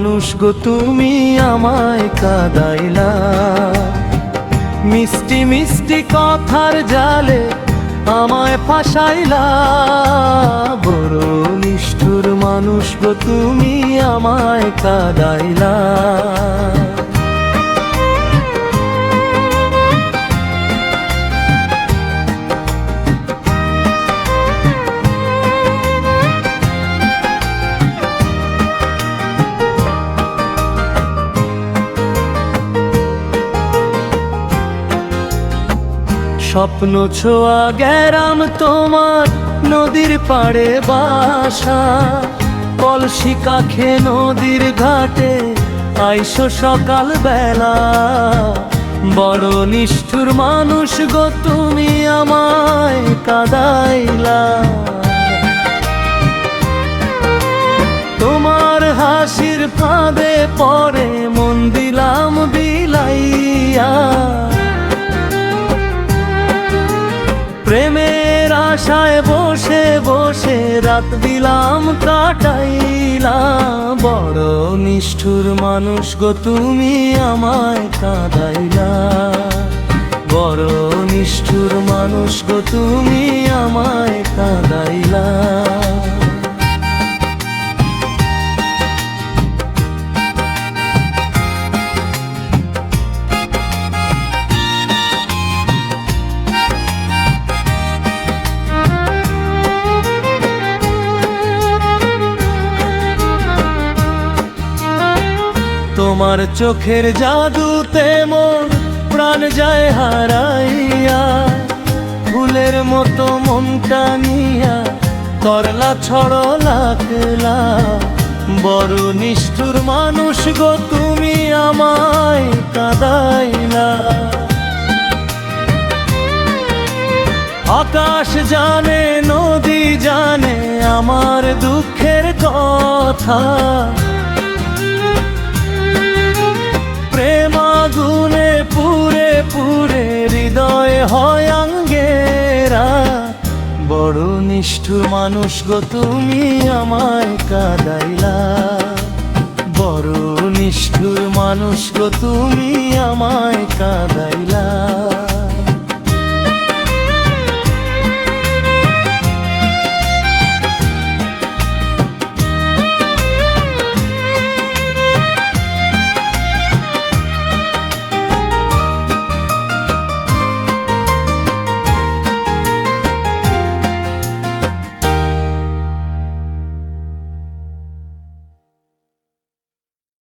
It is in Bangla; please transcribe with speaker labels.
Speaker 1: মানুষ গো তুমি আমায় কাঁদাইলা, মিষ্টি মিষ্টি কথার জালে আমায় ফাঁসাইলা। বড় নিষ্ঠুর মানুষ গো তুমি আমায় কাঁদাইলা। স্বপ্ন ছোঁয়া গেরাম তোমার নদীর পাড়ে বাসা, কলসি কাখে নদীর ঘাটে আইসো সকাল বেলা। বড় নিষ্ঠুর মানুষ গো তুমি আমায় কাঁদাইলা। তোমার হাসির ফাঁদে পড়ে মন দিলাম বিলাইয়া, প্রেমের আশায় বসে বসে রাত দিলাম কাটাইলা। বড় নিষ্ঠুর মানুষ গো তুমি আমায় কাঁদাইলা। বড় নিষ্ঠুর মানুষ গো তুমি আমায় কাঁদাইলা। তোমার চোখের জাদুতে মোর প্রাণ যায় হারাইয়া, ফুলের মতো মনটা নিয়া করলা ছড়লা খেলা। বড় নিষ্ঠুর মানুষ গো তুমি আমায় কাঁদাইলা। আকাশ জানে নদী জানে আমার দুঃখের কথা, প্রেমাগুনে পুরে পুরে হৃদয় হয় আঙ্গেরা। বড় নিষ্ঠুর মানুষ গো তুমি আমায় কাঁদাইলা। বড় নিষ্ঠুর মানুষ গো তুমি আমায় কাঁদাইলা।